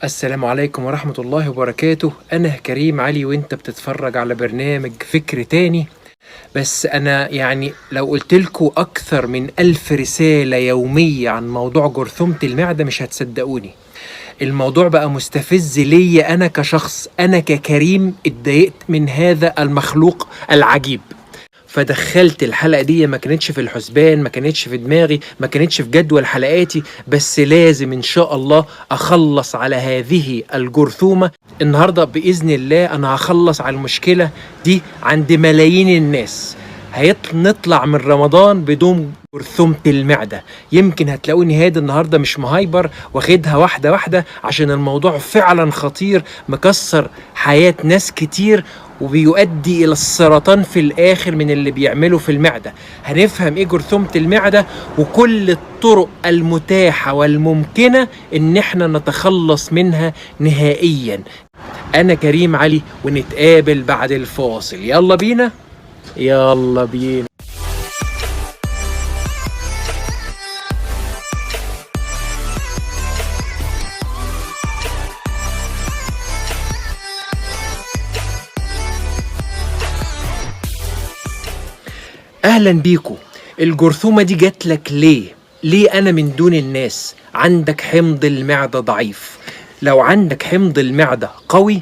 السلام عليكم ورحمة الله وبركاته. أنا كريم علي وأنت بتتفرج على برنامج فكر تاني. بس أنا لو قلتلكوا أكثر من 1000 رسالة يومية عن موضوع جرثومة المعدة مش هتصدقوني. الموضوع بقى مستفز ليا أنا كشخص، أنا ككريم اتضايقت من هذا المخلوق العجيب، فدخلت الحلقة دي. ما كانتش في الحسبان، ما كانتش في دماغي، ما كانتش في جدول حلقاتي، بس لازم إن شاء الله أخلص على هذه الجرثومة النهاردة بإذن الله. أنا هخلص على المشكلة دي عند ملايين الناس. نطلع من رمضان بدون جرثومة المعدة. يمكن هتلاقوني هادي النهاردة، مش مهايبر، واخدها واحدة واحدة عشان الموضوع فعلا خطير، مكسر حياة ناس كتير وبيؤدي إلى السرطان في الآخر من اللي بيعمله في المعدة. هنفهم إيه جرثومة المعدة وكل الطرق المتاحة والممكنة إن احنا نتخلص منها نهائيا. أنا كريم علي ونتقابل بعد الفاصل. يلا بينا يلا بينا. أهلا بيكم. الجرثومة دي جاتلك ليه أنا من دون الناس؟ عندك حمض المعدة ضعيف. لو عندك حمض المعدة قوي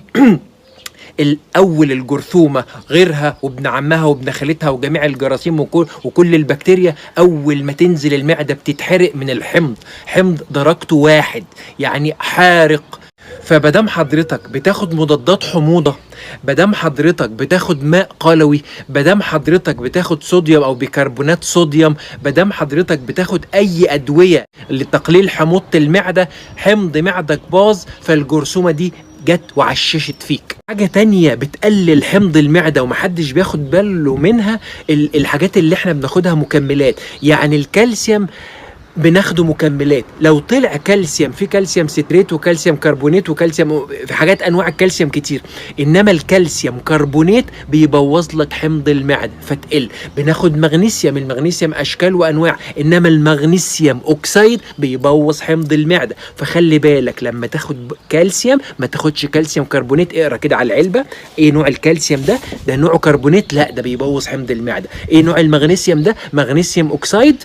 الأول الجرثومة غيرها وابن عمها وابن خالتها وجميع الجراثيم وكل البكتيريا أول ما تنزل المعدة بتتحرق من الحمض. حمض درجته 1 يعني حارق. فبدام حضرتك بتاخد مضادات حموضة، بدام حضرتك بتاخد ماء قلوي، بدام حضرتك بتاخد صوديوم او بيكربونات صوديوم، بدام حضرتك بتاخد اي ادوية لتقليل حموضة المعدة، حمض معدك باظ، فالجرثومة دي جت وعششت فيك. حاجة تانية بتقلل حمض المعدة ومحدش بياخد باله منها، الحاجات اللي احنا بناخدها مكملات. يعني الكالسيوم بناخده مكملات. لو طلع كالسيوم، في كالسيوم ستريت وكالسيوم كربونات وكالسيوم في حاجات، انواع الكالسيوم كتير، انما الكالسيوم كربونات بيبوظ لك حمض المعده فتقل. بناخد مغنيسيوم، المغنيسيوم اشكال وانواع، انما المغنيسيوم اوكسيد بيبوظ حمض المعده. فخلي بالك لما تاخد كالسيوم ما تاخدش كالسيوم كربونات. اقرا كده على العلبه ايه نوع الكالسيوم ده نوعه كربونات، لا ده بيبوظ حمض المعده. ايه نوع المغنيسيوم ده؟ مغنيسيوم اوكسيد،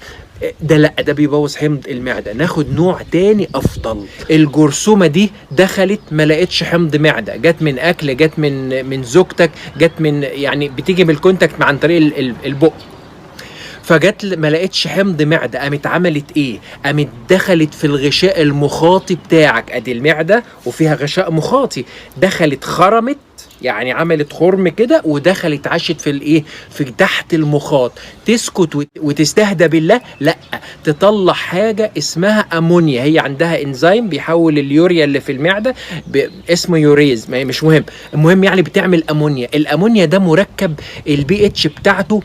ده لا ده بيبوظ حمض المعده. ناخد نوع تاني افضل. الجرثومه دي دخلت ما لقتش حمض معده، جت من اكل، جت من زوجتك، جت من بتيجي من الكونتاكت عن طريق البق، فجت ما لقتش حمض معده. قامت عملت ايه؟ قامت دخلت في الغشاء المخاطي بتاعك. ادي المعده وفيها غشاء مخاطي، دخلت خرمت، عملت خرم كده ودخلت عاشت في تحت المخاط. تسكت وتستهدى بالله؟ لا، تطلع حاجه اسمها امونيا. هي عندها انزيم بيحول اليوريا اللي في المعده اسمه يوريز، مش مهم. المهم بتعمل امونيا. الامونيا ده مركب البي اتش بتاعته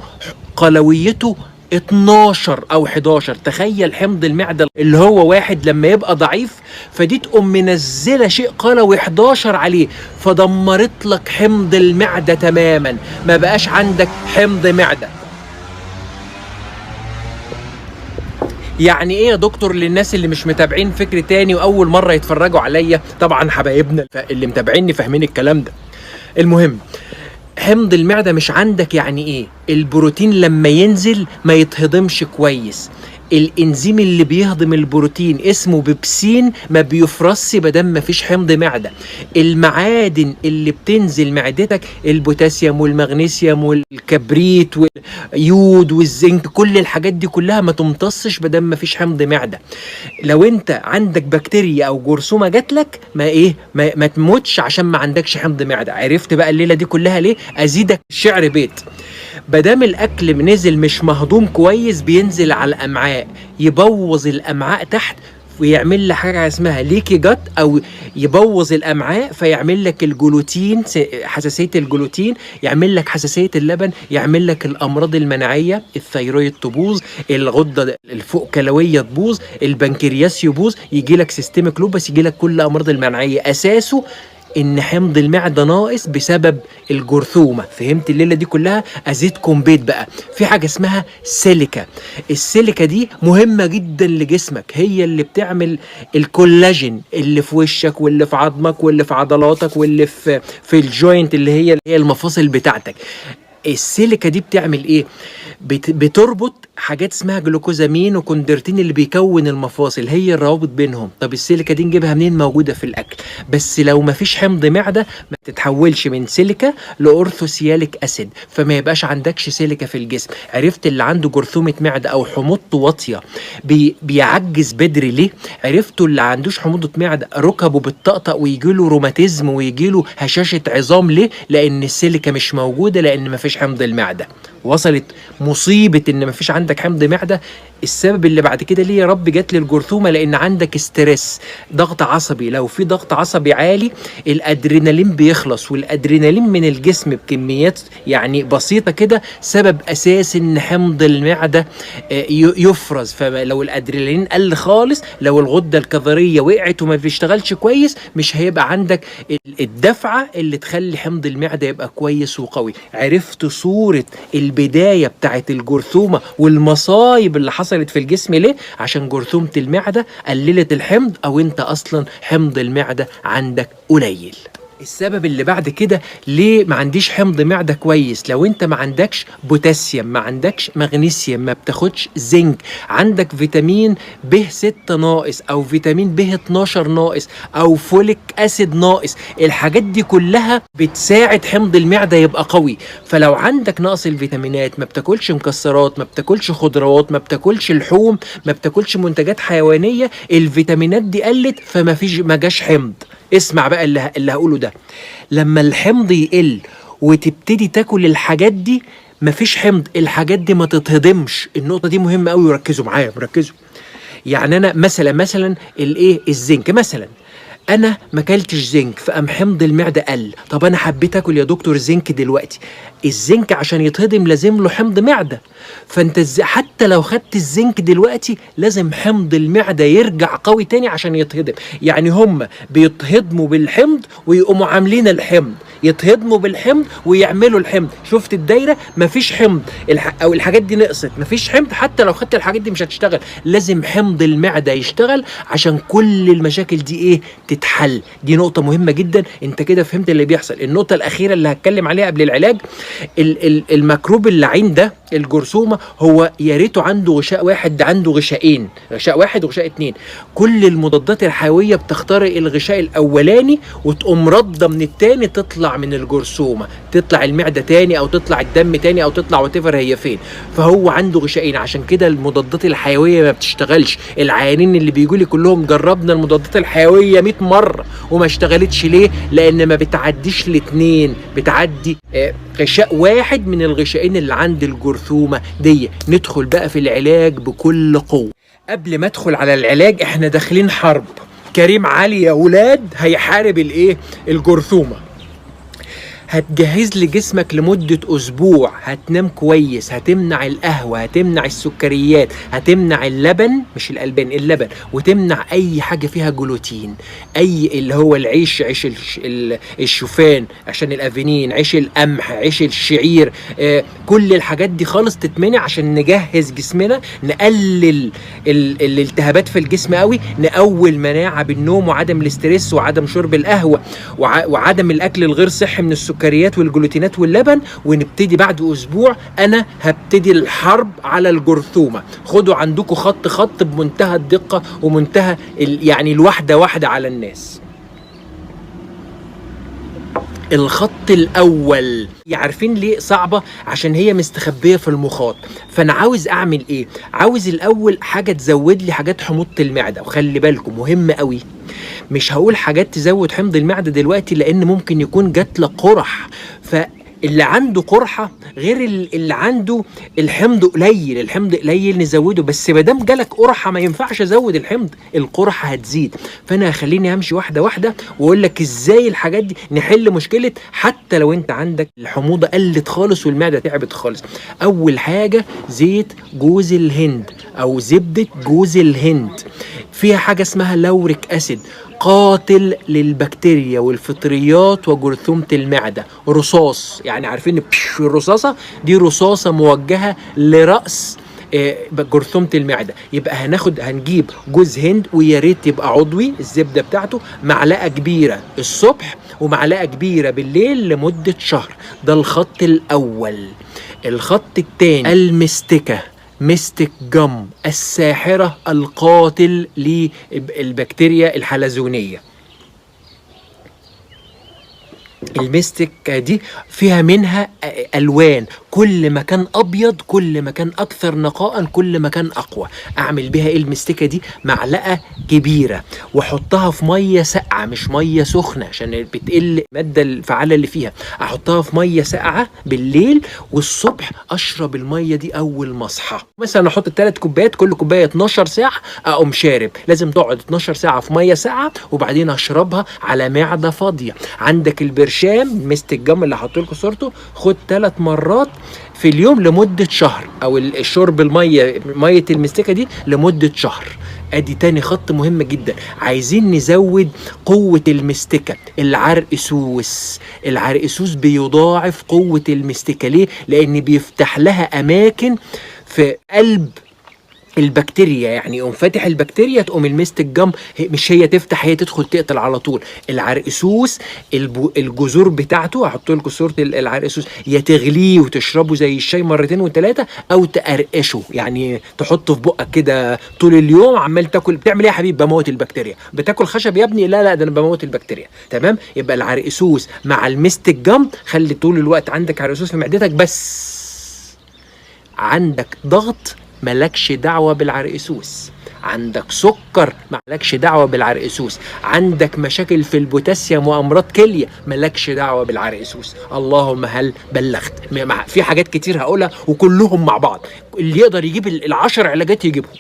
قلويته 12 او 11. تخيل حمض المعدة اللي هو 1 لما يبقى ضعيف، فدي تقوم منزلة شيء قلوي 11 عليه، فدمرت لك حمض المعدة تماما. ما بقاش عندك حمض معدة. ايه يا دكتور للناس اللي مش متابعين فكر تاني واول مرة يتفرجوا عليا؟ طبعا حبايبنا اللي متابعيني فاهمين الكلام ده. المهم، حمض المعدة مش عندك ايه؟ البروتين لما ينزل ما يتهضمش كويس. الانزيم اللي بيهضم البروتين اسمه بيبسين ما بيفرزش بدل ما فيش حمض معدة. المعادن اللي بتنزل معدتك، البوتاسيوم والمغنيسيوم والكبريت واليود والزنك، كل الحاجات دي كلها ما تمتصش بدل ما فيش حمض معدة. لو انت عندك بكتيريا او جرثومة جاتلك ما تموتش عشان ما عندكش حمض معدة. عرفت بقى الليلة دي كلها ليه؟ ازيدك شعر بيت. بدام الاكل نزل مش مهضوم كويس بينزل على الامعاء، يبوظ الامعاء تحت ويعمل لك حاجه اسمها ليكي جت، او يبوظ الامعاء فيعمل لك الجلوتين، حساسيه الجلوتين، يعمل لك حساسيه اللبن، يعمل لك الامراض المناعيه، الثيرويد تبوظ، الغده الفوق كلويه تبوظ، البنكرياس يبوظ، يجي لك سيستميك لوبس، يجي لك كل الامراض المناعيه. اساسه ان حمض المعده ناقص بسبب الجرثومه. فهمت الليله دي كلها؟ ازيدكم بيت بقى، في حاجه اسمها سيليكا. السيليكا دي مهمه جدا لجسمك، هي اللي بتعمل الكولاجين اللي في وشك واللي في عظمك واللي في عضلاتك واللي في الجوينت اللي هي المفاصل بتاعتك. السيليكا دي بتعمل ايه؟ بتربط حاجات اسمها جلوكوزامين وكوندرتين اللي بيكون المفاصل، هي الروابط بينهم. طب السيليكا دي نجيبها منين؟ موجوده في الاكل، بس لو ما فيش حمض معده ما تتحولش من سيليكا لاورثوسياليك اسيد، فما يبقاش عندكش سيليكا في الجسم. عرفت اللي عنده جرثومه معده او حموضته واطيه بيعجز بدري ليه؟ عرفتوا اللي عندوش حموضه معده ركبه بتطقطق ويجيله روماتيزم ويجيله هشاشه عظام ليه؟ لان السيليكا مش موجوده، لان ما فيش حمض المعده. وصلت مصيبه ان ما فيش عندك حمض معده. السبب اللي بعد كده ليه يا رب جات لي الجرثومه؟ لان عندك ستريس، ضغط عصبي. لو في ضغط عصبي عالي الادرينالين بيخلص، والادرينالين من الجسم بكميات يعني بسيطه كده سبب اساسي ان حمض المعده يفرز. فلو الادرينالين قل خالص، لو الغده الكظريه وقعت وما بيشتغلش كويس، مش هيبقى عندك الدفعه اللي تخلي حمض المعده يبقى كويس وقوي. عرفت صوره البدايه بتاعت الجرثومه والمصايب اللي حصلت في الجسم ليه؟ عشان جرثومة المعدة قللت الحمض، او انت اصلا حمض المعدة عندك قليل. السبب اللي بعد كده ليه ما عنديش حمض معدة كويس؟ لو انت ما عندكش بوتاسيوم، ما عندكش مغنيسيوم، ما بتاخدش زنك، عندك فيتامين ب6 ناقص او فيتامين ب12 ناقص او فوليك اسيد ناقص، الحاجات دي كلها بتساعد حمض المعدة يبقى قوي. فلو عندك نقص الفيتامينات، ما بتاكلش مكسرات، ما بتاكلش خضروات، ما بتاكلش لحوم، ما بتاكلش منتجات حيوانية، الفيتامينات دي قلت ما جاش حمض. اسمع بقى اللي هقوله ده. لما الحمض يقل وتبتدي تاكل الحاجات دي، مفيش حمض، الحاجات دي ما تتهضمش. النقطة دي مهمة قوي، وركزوا معايا ركزوا. يعني انا مثلا الزنك مثلا، انا ما اكلتش زنك فقام حمض المعده قل. طب انا حبيت اكل يا دكتور زنك دلوقتي، الزنك عشان يتهضم لازم له حمض معده، فانت حتى لو خدت الزنك دلوقتي لازم حمض المعده يرجع قوي تاني عشان يتهضم. يعني هم بيتهضموا بالحمض ويقوموا عاملين الحمض، يتهضموا بالحمض ويعملوا الحمض. شفت الدايره؟ مفيش حمض او الحاجات دي نقصت، مفيش حمض، حتى لو خدت الحاجات دي مش هتشتغل. لازم حمض المعده يشتغل عشان كل المشاكل دي تتحل. دي نقطه مهمه جدا. انت كده فهمت اللي بيحصل. النقطه الاخيره اللي هتكلم عليها قبل العلاج، الميكروب اللعين ده الجرثومه، هو يا ريته عنده غشاء واحد، ده عنده غشائين، غشاء واحد وغشاء اتنين. كل المضادات الحيويه بتخترق الغشاء الاولاني وتقوم رده من التاني، تطلع من الجرثومه، تطلع المعده تاني او تطلع الدم تاني او تطلع واتيفر هي فين. فهو عنده غشائين، عشان كده المضادات الحيويه ما بتشتغلش. العيانين اللي بيجوا لي كلهم جربنا المضادات الحيويه 100 مره وما اشتغلتش. ليه؟ لان ما بتعديش الاتنين، بتعدي غشاء واحد من الغشائين اللي عند الجرثومه دي. ندخل بقى في العلاج بكل قوه. قبل ما ادخل على العلاج، احنا داخلين حرب. كريم علي يا ولاد هيحارب الجرثومه. هتجهز لي جسمك لمدة أسبوع، هتنام كويس، هتمنع القهوة، هتمنع السكريات، هتمنع اللبن، مش الألبان، اللبن، وتمنع أي حاجة فيها جلوتين، أي اللي هو العيش، عيش الشوفان عشان الأفينين، عيش القمح، عيش الشعير، كل الحاجات دي خالص تتمنع عشان نجهز جسمنا، نقلل الالتهابات في الجسم قوي، نقوي المناعة بالنوم وعدم الاسترس وعدم شرب القهوة وعدم الأكل الغير صحي من السكريات والجلوتينات واللبن. ونبتدي بعد اسبوع انا هبتدي الحرب على الجرثومه. خدوا عندكم خط بمنتهى الدقه ومنتهى يعني الواحده واحده على الناس. الخط الاول، عارفين ليه صعبه؟ عشان هي مستخبيه في المخاط. فانا عاوز اعمل ايه؟ عاوز الاول حاجه تزود لي حاجات حموضه المعده. وخلي بالكم مهم قوي، مش هقول حاجات تزود حمض المعده دلوقتي لان ممكن يكون جات لك قرح. فاللي عنده قرحه غير اللي عنده الحمض قليل. الحمض قليل نزوده، بس ما دام جالك قرحه ما ينفعش ازود الحمض، القرحه هتزيد. فانا خليني امشي واحده واحده واقول لك ازاي الحاجات دي نحل مشكله حتى لو انت عندك الحموضه قلت خالص والمعده تعبت خالص. اول حاجه زيت جوز الهند او زبده جوز الهند، فيها حاجه اسمها لوريك اسيد، قاتل للبكتيريا والفطريات وجرثومة المعدة. رصاص، يعني عارفين الرصاصة دي رصاصة موجهة لرأس جرثومة المعدة. يبقى هنجيب جوز هند، ويا ريت يبقى عضوي الزبدة بتاعته، معلقة كبيرة الصبح ومعلقة كبيرة بالليل لمدة شهر. ده الخط الأول. الخط الثاني المستكة، ميستيك جم، الساحرة القاتل للبكتيريا الحلزونية. الميستيك دي فيها منها ألوان، كل ما كان أبيض كل ما كان أكثر نقاء كل ما كان أقوى. أعمل بها إيه المستيكة دي؟ معلقة كبيرة وأحطها في مية ساقعة مش مية سخنة عشان بتقل المادة الفعالة اللي فيها. أحطها في مية ساقعة بالليل، والصبح أشرب المية دي أول ما أصحى. مثلا أحط 3 كوبايات، كل كوباية 12 ساعة، أقوم شارب. لازم تقعد 12 ساعة في مية ساقعة وبعدين أشربها على معدة فاضية. عندك البرشام ميستيك جم اللي هحط لكم صورته، خد 3 مرات في اليوم لمدة شهر، او الشرب مية المستكة دي لمدة شهر. ادي تاني خط مهم جدا. عايزين نزود قوة المستكة. العرقسوس بيضاعف قوة المستكة. ليه؟ لان بيفتح لها اماكن في قلب البكتيريا، يعني يقوم فاتح البكتيريا، تقوم الميستيك جم مش هي تفتح، هي تدخل تقتل على طول. العرقسوس الجذور بتاعته، هحط لكم صوره العرقسوس، يا تغليه وتشربه زي الشاي 2 و3 او تقرقشه، يعني تحطه في بقك كده طول اليوم عمال تاكل. بتعمل ايه يا حبيبي؟ بموت البكتيريا. بتاكل خشب يا ابني؟ لا ده انا بموت البكتيريا. تمام. يبقى العرقسوس مع الميستيك جم، خلي طول الوقت عندك عرقسوس في معدتك. بس عندك ضغط، ملكش دعوة بالعرقسوس. عندك سكر، ملكش دعوة بالعرقسوس. عندك مشاكل في البوتاسيوم وأمراض كلية، ملكش دعوة بالعرقسوس. اللهم هل بلغت؟ في حاجات كتير هقولها وكلهم مع بعض، اللي يقدر يجيب 10 علاجات يجيبهم،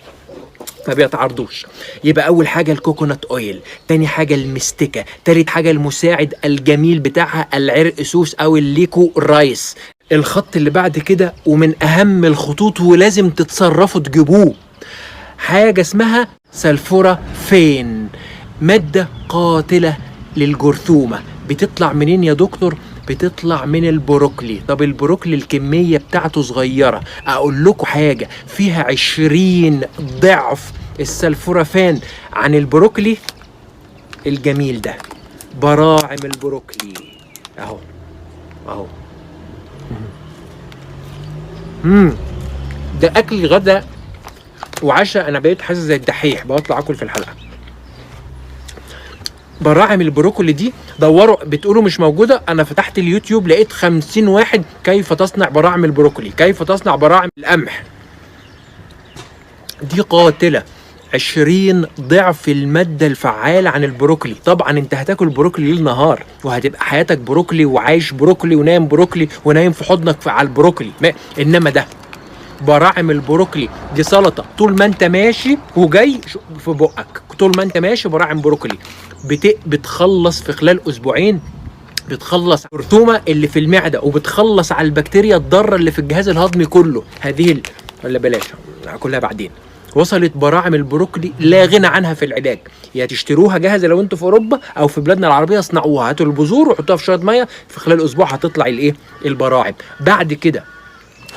ما بيتعرضوش. يبقى أول حاجة الكوكونات أويل، تاني حاجة المستكة، تالت حاجة المساعد الجميل بتاعها العرقسوس أو الليكو رايس. الخط اللي بعد كده ومن أهم الخطوط ولازم تتصرفوا تجيبوه، حاجة اسمها سلفورافين، مادة قاتلة للجرثومة. بتطلع منين يا دكتور؟ بتطلع من البروكلي. طب البروكلي الكمية بتاعته صغيرة، أقول لكم حاجة، فيها 20 ضعف السلفورافين عن البروكلي الجميل ده. براعم البروكلي أهو أهو. ده أكل غدا وعشاء. أنا بقيت حاسس زي الدحيح، بطلع أكل في الحلقة. براعم البروكلي دي دوروا، بتقولوا مش موجودة. أنا فتحت اليوتيوب لقيت 50 واحد كيف تصنع براعم البروكلي، كيف تصنع براعم القمح. دي قاتلة، 20 ضعف المادة الفعالة عن البروكلي. طبعا انت هتاكل بروكلي ليل نهار وهتبقى حياتك بروكلي وعايش بروكلي ونايم بروكلي ونايم في حضنك على البروكلي. انما ده براعم البروكلي دي سلطة، طول ما انت ماشي وجاي في بقك، طول ما انت ماشي براعم بروكلي. بتخلص في خلال أسبوعين، بتخلص الجرثومة اللي في المعدة وبتخلص على البكتيريا الضارة اللي في الجهاز الهضمي كله. هذه ولا بلاش كلها بعدين. وصلت براعم البروكلي لا غنى عنها في العلاج. يا تشتروها جاهزه لو انتوا في اوروبا، او في بلادنا العربيه اصنعوها، هاتوا البذور وحطوها في شويه ميه، في خلال اسبوع هتطلع البراعم. بعد كده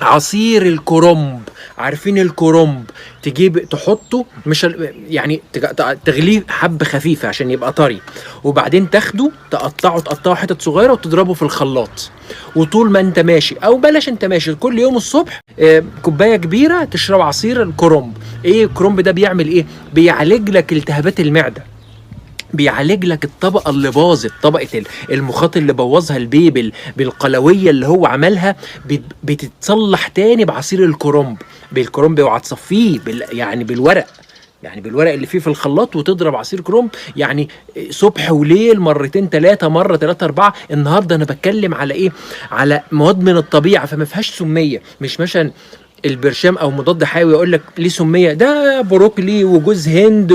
عصير الكرنب. عارفين الكرنب؟ تجيب تحطه، مش يعني تغليه حبه خفيفه عشان يبقى طري، وبعدين تاخده تقطعه حتت صغيره وتضربه في الخلاط. وطول ما انت ماشي، او بلاش انت ماشي، كل يوم الصبح كوبايه كبيره تشرب عصير الكرنب. ايه الكرنب ده بيعمل ايه؟ بيعالج لك التهابات المعده، بيعالج لك الطبقه اللي باظت، طبقه المخاط اللي بوظها البيبل بالقلويه اللي هو عملها، بتتصلح تاني بعصير الكرنب. بالكرنب اوعى تصفيه يعني بالورق، يعني بالورق اللي فيه في الخلاط، وتضرب عصير كرنب يعني صبح وليل 2 3 مرة 3 4. النهارده انا بتكلم على ايه؟ على مواد من الطبيعه، فما فيهاش سميه. مش مثلا البرشام او مضاد حيوي يقول لك ليه سميه، ده بروكلي وجوز هند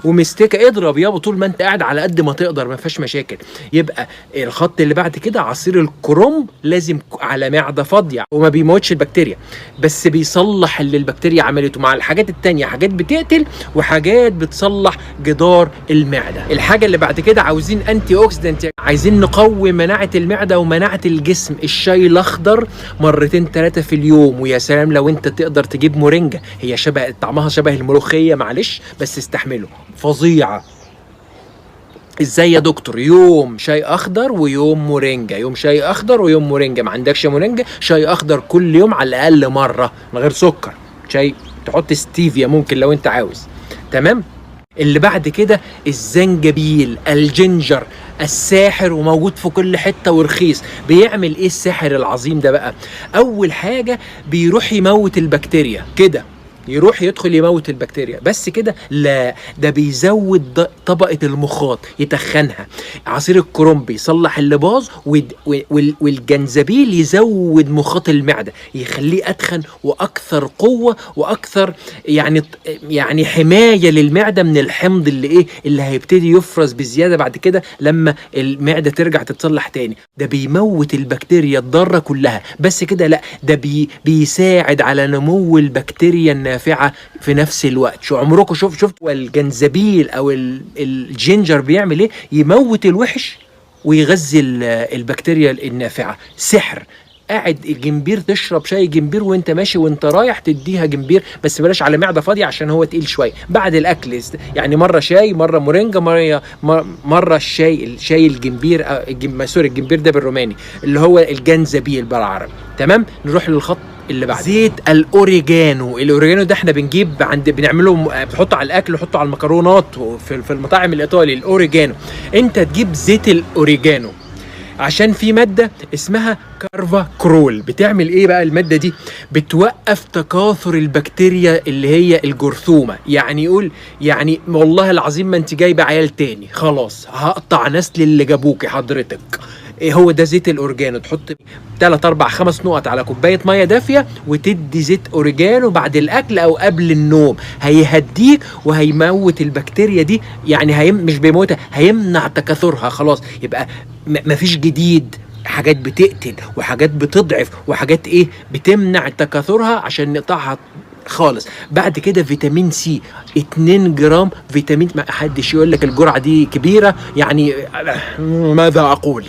ومستكه، اضرب يابا طول ما انت قاعد على قد ما تقدر، ما فيهاش مشاكل. يبقى الخط اللي بعد كده عصير الكرنب لازم على معده فاضيه، وما بيموتش البكتيريا بس بيصلح اللي البكتيريا عملته، مع الحاجات التانية حاجات بتقتل وحاجات بتصلح جدار المعده. الحاجه اللي بعد كده عاوزين انتي اوكسيدنت، عايزين نقوي مناعه المعده ومناعه الجسم. الشاي الاخضر مرتين 3 في اليوم، ويا سلام لو انت تقدر تجيب مورينجا، هي طعمها شبه الملوخيه معلش بس استحمله، فظيعه. ازاي يا دكتور؟ يوم شاي اخضر ويوم مورينجا، يوم شاي اخضر ويوم مورينجا. ما عندكش مورينجا، شاي اخضر كل يوم على الاقل مره من غير سكر، شاي تحط ستيفيا ممكن لو انت عاوز. تمام. اللي بعد كده الزنجبيل، الجنجر الساحر، وموجود في كل حته ورخيص. بيعمل ايه الساحر العظيم ده بقى؟ اول حاجه بيروح يموت البكتيريا كده، يروح يدخل يموت البكتيريا بس كده؟ لا، ده بيزود طبقة المخاط يتخنها. عصير الكرنب يصلح اللي باظ، والجنزبيل يزود مخاط المعدة يخليه أتخن وأكثر قوة وأكثر يعني حماية للمعدة من الحمض اللي هيبتدي يفرز بزيادة بعد كده لما المعدة ترجع تتصلح تاني. ده بيموت البكتيريا الضارة كلها بس كده؟ لا، ده بيساعد على نمو البكتيريا النافعة في نفس الوقت. شو عمركم شفت الجنزبيل او الجينجر بيعمل ايه؟ يموت الوحش ويغذي البكتيريا النافعة. سحر. قاعد الجنبير، تشرب شاي جنبير وانت ماشي وانت رايح تديها جنبير، بس بلاش على معده فاضيه عشان هو تقيل شويه. بعد الاكل يعني مره شاي، مره مورينجا، مره الشاي الجنبير، سوري الجنبير ده بالروماني اللي هو الجنزبيل بالعربي. تمام. نروح للخط اللي بعد زيت الاوريجانو. الاوريجانو ده احنا بنعمله، بتحطه على الاكل وحطه على المكرونات في المطاعم الايطالي. الاوريجانو انت تجيب زيت الاوريجانو عشان في مادة اسمها كارفا كرول. بتعمل ايه بقى المادة دي؟ بتوقف تكاثر البكتيريا اللي هي الجرثومة. يعني والله العظيم ما انت جايبة عيال تاني، خلاص هقطع نسل اللي جابوكي حضرتك. ايه هو ده زيت الاوريجانو؟ تحط 3 4 5 نقط على كوبايه ميه دافيه وتدي زيت اوريجانو بعد الاكل او قبل النوم، هيهديك وهيموت البكتيريا دي. يعني مش بيموتها، هيمنع تكاثرها. خلاص يبقى مفيش جديد، حاجات بتقتل وحاجات بتضعف وحاجات بتمنع تكاثرها عشان نقطعها خالص. بعد كده فيتامين سي 2 جرام فيتامين. ما حدش يقول لك الجرعه دي كبيره، يعني ماذا اقول؟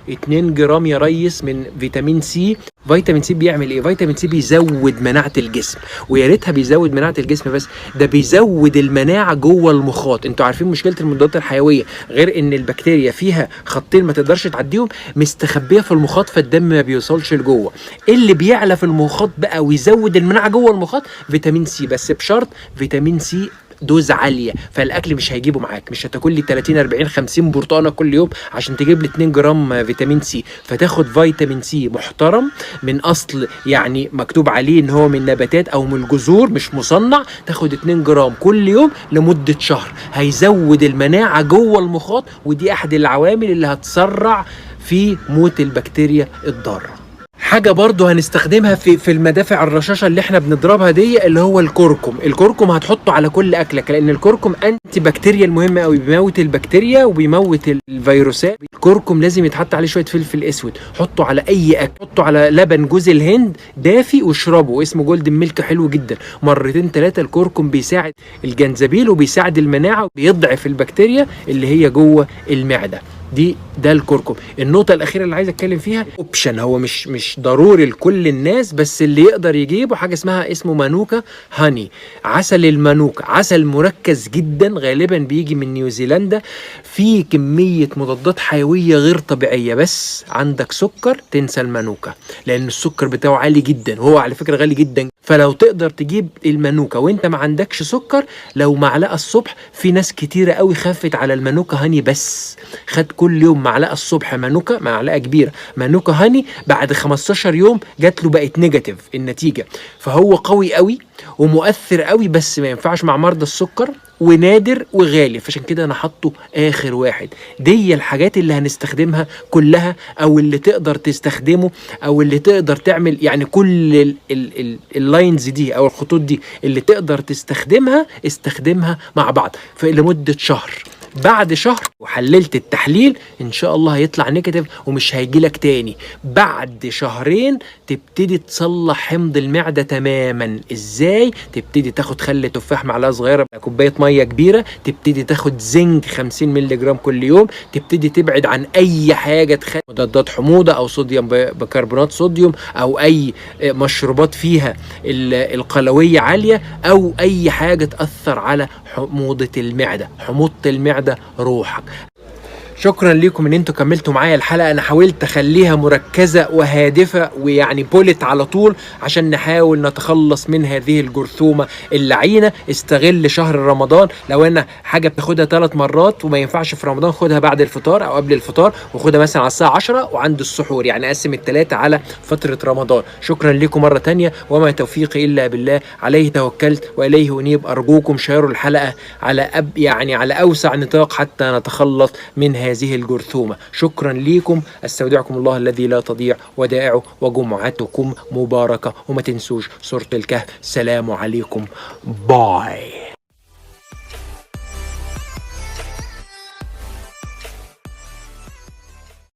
2 جرام يا ريس من فيتامين سي. فيتامين سي بيعمل ايه؟ فيتامين سي بيزود مناعه الجسم، ويا ريتها بيزود مناعه الجسم بس، ده بيزود المناعه جوه المخاط. انتوا عارفين مشكله المضادات الحيويه غير ان البكتيريا فيها خطين ما تقدرش تعديهم، مستخبيه في المخاط فالدم ما بيوصلش لجوه. اللي بيعلى في المخاط بقى ويزود المناعه جوه المخاط فيتامين سي، بس بشرط فيتامين سي دوز عاليه. فالاكل مش هيجيبه معاك، مش هتاكل لي 30 40 50 برتقانه كل يوم عشان تجيب لي 2 جرام فيتامين سي. فتاخد فيتامين سي محترم من اصل يعني مكتوب عليه ان هو من نباتات او من الجذور مش مصنع، تاخد 2 جرام كل يوم لمده شهر، هيزود المناعه جوه المخاط، ودي احد العوامل اللي هتسرع في موت البكتيريا الضاره. حاجة برضو هنستخدمها في المدافع الرشاشة اللي احنا بنضربها دي، اللي هو الكركم. الكركم هتحطه على كل اكلك، لان الكركم انتي بكتيريا المهمة قوي، بيموت البكتيريا وبيموت الفيروسات. الكركم لازم يتحط عليه شوية فلفل اسود، حطه على اي اكل، حطه على لبن جوز الهند دافي واشربه، اسمه جولدن ميلك، حلو جدا. مرتين 3. الكركم بيساعد الجنزبيل وبيساعد المناعة وبيضعف البكتيريا اللي هي جوه المعدة. ده الكركم. النقطة الأخيرة اللي عايز أتكلم فيها اوبشن، هو مش ضروري لكل الناس، بس اللي يقدر يجيبه حاجة اسمه مانوكا هاني. عسل المانوكا عسل مركز جدا، غالبا بيجي من نيوزيلندا، فيه كمية مضادات حيوية غير طبيعية. بس عندك سكر تنسى المانوكا، لأن السكر بتاعه عالي جدا، وهو على فكرة غالي جدا. فلو تقدر تجيب المانوكا وانت ما عندكش سكر، لو معلقة الصبح، في ناس كتيرة قوي خافت على المانوكا هاني بس خد كل يوم معلقه الصبح، مانوكا معلقه كبيره مانوكا هاني، بعد 15 يوم جات له بقت نيجاتيف النتيجه. فهو قوي قوي ومؤثر قوي، بس ما ينفعش مع مرضى السكر ونادر وغالي، فعشان كده انا حاطه اخر واحد. دي الحاجات اللي هنستخدمها كلها، او اللي تقدر تستخدمه، او اللي تقدر تعمل يعني كل اللاينز دي او الخطوط دي اللي تقدر تستخدمها، استخدمها مع بعض لمدة شهر. بعد شهر وحللت التحليل ان شاء الله هيطلع نيجاتيف ومش هيجيلك تاني. بعد شهرين تبتدي تصلح حمض المعدة تماما. ازاي؟ تبتدي تاخد خل تفاح معلقة صغيرة كوباية مية كبيرة، تبتدي تاخد زنك 50 مللي جرام كل يوم، تبتدي تبعد عن اي حاجة تخلي مضادات حموضة او صوديوم بكربونات صوديوم، او اي مشروبات فيها القلوية عالية، او اي حاجة تأثر على حموضة المعدة. حموضة المعدة روحك. شكرا لكم ان انتوا كملتوا معايا الحلقه. انا حاولت اخليها مركزه وهادفه ويعني بولت على طول عشان نحاول نتخلص من هذه الجرثومه اللعينه. استغل شهر رمضان، لو انا حاجه بتاخدها 3 مرات وما ينفعش في رمضان، خدها بعد الفطار او قبل الفطار، وخدها مثلا على الساعه 10 وعند السحور، يعني قسم ال3 على فتره رمضان. شكرا لكم مره تانية، وما توفيقي الا بالله، عليه توكلت واليه انيب. ارجوكم شيروا الحلقه على على اوسع نطاق حتى نتخلص من هذه الجرثومة. شكرا لكم، استودعكم الله الذي لا تضيع ودائعه، وجمعتكم مباركة، وما تنسوش سورة الكهف. سلام عليكم، باي.